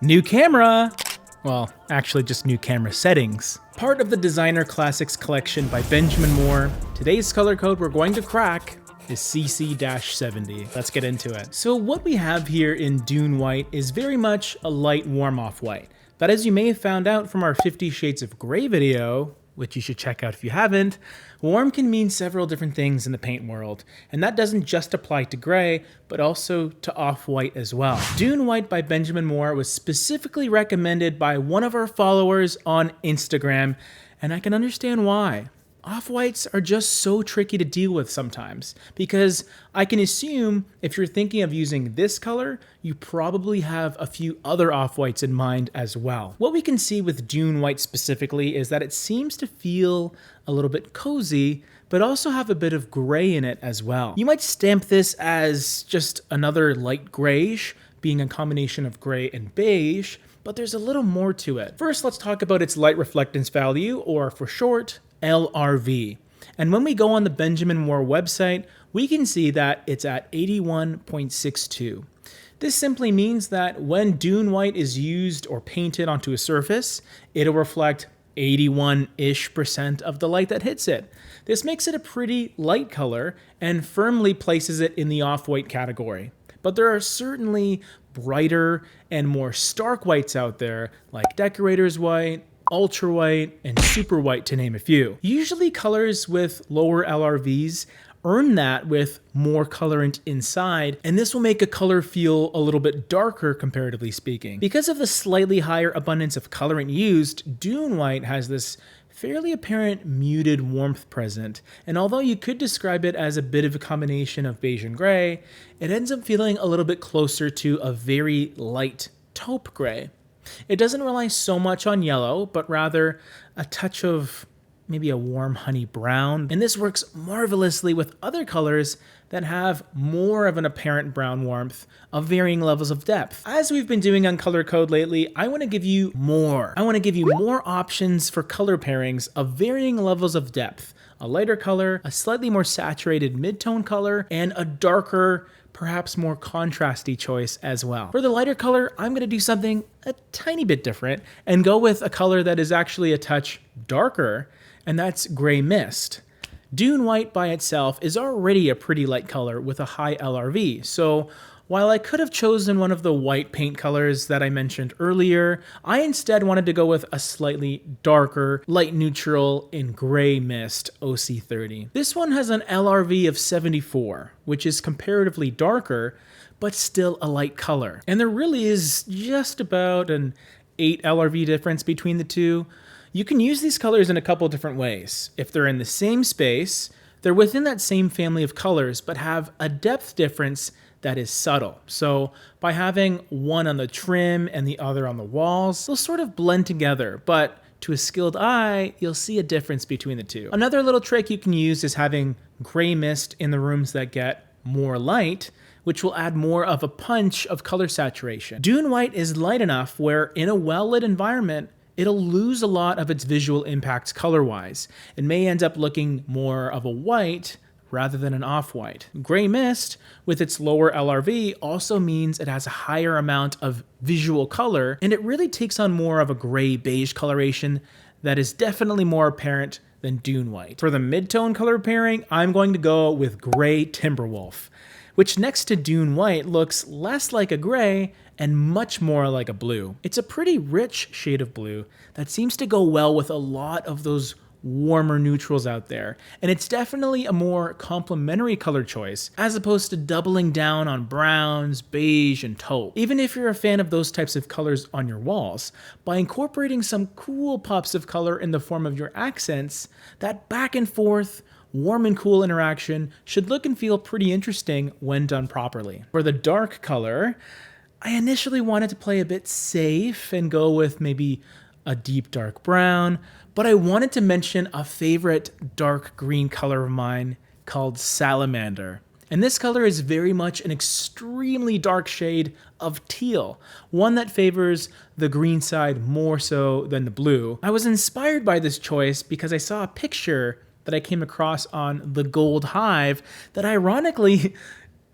New camera! Well, actually just new camera settings. Part of the Designer Classics collection by Benjamin Moore, today's color code we're going to crack is CC-70. Let's get into it. So what we have here in Dune White is very much a light warm off white. But as you may have found out from our 50 Shades of Grey video, which you should check out if you haven't, warm can mean several different things in the paint world, and that doesn't just apply to gray, but also to off-white as well. Dune White by Benjamin Moore was specifically recommended by one of our followers on Instagram, and I can understand why. Off-whites are just so tricky to deal with sometimes, because I can assume if you're thinking of using this color, you probably have a few other off-whites in mind as well. What we can see with Dune White specifically is that it seems to feel a little bit cozy, but also have a bit of gray in it as well. You might stamp this as just another light grayish, being a combination of gray and beige, but there's a little more to it. First, let's talk about its light reflectance value, or for short, LRV. And when we go on the Benjamin Moore website, we can see that it's at 81.62. This simply means that when Dune White is used or painted onto a surface, it'll reflect 81-ish% of the light that hits it. This makes it a pretty light color and firmly places it in the off-white category. But there are certainly brighter and more stark whites out there, like decorator's white, ultra white, and super white, to name a few. Usually colors with lower LRVs earn that with more colorant inside, and this will make a color feel a little bit darker comparatively speaking. Because of the slightly higher abundance of colorant used, Dune White has this fairly apparent muted warmth present, and although you could describe it as a bit of a combination of beige and gray, it ends up feeling a little bit closer to a very light taupe gray. It doesn't rely so much on yellow, but rather a touch of maybe a warm honey brown. And this works marvelously with other colors that have more of an apparent brown warmth of varying levels of depth. As we've been doing on Color Code lately, I want to give you more. I want to give you more options for color pairings of varying levels of depth. A lighter color, a slightly more saturated mid-tone color, and a darker, perhaps more contrasty choice as well. For the lighter color, I'm going to do something a tiny bit different and go with a color that is actually a touch darker, and that's Gray Mist. Dune White by itself is already a pretty light color with a high LRV, so while I could have chosen one of the white paint colors that I mentioned earlier, I instead wanted to go with a slightly darker, light neutral in Gray Mist OC30. This one has an LRV of 74, which is comparatively darker, but still a light color. And there really is just about an 8 LRV difference between the two. You can use these colors in a couple different ways. If they're in the same space, they're within that same family of colors, but have a depth difference that is subtle. So by having one on the trim and the other on the walls, they'll sort of blend together, but to a skilled eye, you'll see a difference between the two. Another little trick you can use is having Gray Mist in the rooms that get more light, which will add more of a punch of color saturation. Dune White is light enough where in a well-lit environment, it'll lose a lot of its visual impacts color-wise. It may end up looking more of a white rather than an off-white. Gray Mist, with its lower LRV, also means it has a higher amount of visual color, and it really takes on more of a gray-beige coloration that is definitely more apparent than Dune White. For the mid-tone color pairing, I'm going to go with Gray Timberwolf, which next to Dune White looks less like a gray and much more like a blue. It's a pretty rich shade of blue that seems to go well with a lot of those warmer neutrals out there, and it's definitely a more complementary color choice as opposed to doubling down on browns, beige, and taupe. Even if you're a fan of those types of colors on your walls, by incorporating some cool pops of color in the form of your accents, that back and forth warm and cool interaction should look and feel pretty interesting when done properly. For the dark color, I initially wanted to play a bit safe and go with maybe a deep dark brown, but I wanted to mention a favorite dark green color of mine called Salamander. And this color is very much an extremely dark shade of teal, one that favors the green side more so than the blue. I was inspired by this choice because I saw a picture that I came across on the Gold Hive that ironically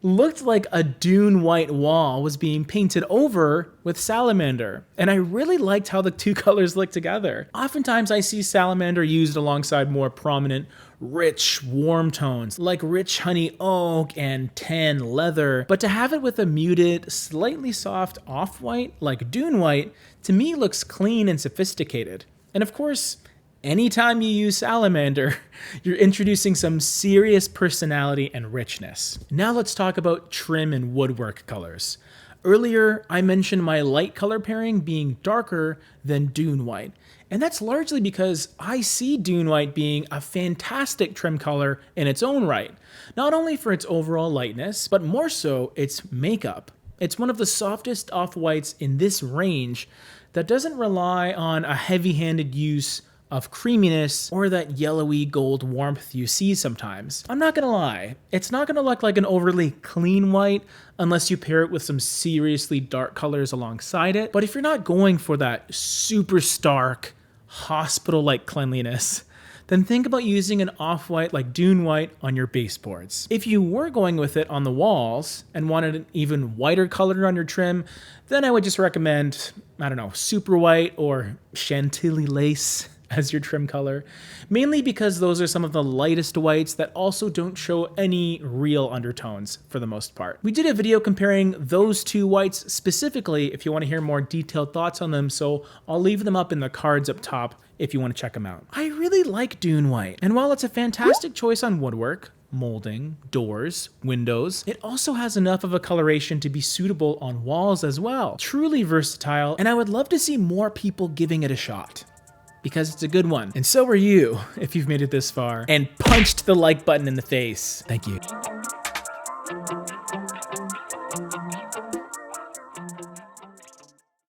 looked like a Dune white wall was being painted over with Salamander. And I really liked how the two colors looked together. Oftentimes I see Salamander used alongside more prominent, rich, warm tones like rich honey oak and tan leather. But to have it with a muted, slightly soft off-white like Dune white, to me looks clean and sophisticated. And of course, anytime you use Salamander, you're introducing some serious personality and richness. Now let's talk about trim and woodwork colors. Earlier, I mentioned my light color pairing being darker than Dune white. And that's largely because I see Dune white being a fantastic trim color in its own right. Not only for its overall lightness, but more so its makeup. It's one of the softest off-whites in this range that doesn't rely on a heavy-handed use of creaminess or that yellowy gold warmth you see sometimes. I'm not gonna lie, it's not gonna look like an overly clean white unless you pair it with some seriously dark colors alongside it. But if you're not going for that super stark, hospital-like cleanliness, then think about using an off-white like Dune white on your baseboards. If you were going with it on the walls and wanted an even whiter color on your trim, then I would just recommend, I don't know, super white or Chantilly lace as your trim color, mainly because those are some of the lightest whites that also don't show any real undertones for the most part. We did a video comparing those two whites specifically if you want to hear more detailed thoughts on them, so I'll leave them up in the cards up top if you want to check them out. I really like Dune white, and while it's a fantastic choice on woodwork, molding, doors, windows, it also has enough of a coloration to be suitable on walls as well. Truly versatile, and I would love to see more people giving it a shot, because it's a good one. And so are you, if you've made it this far and punched the like button in the face. Thank you.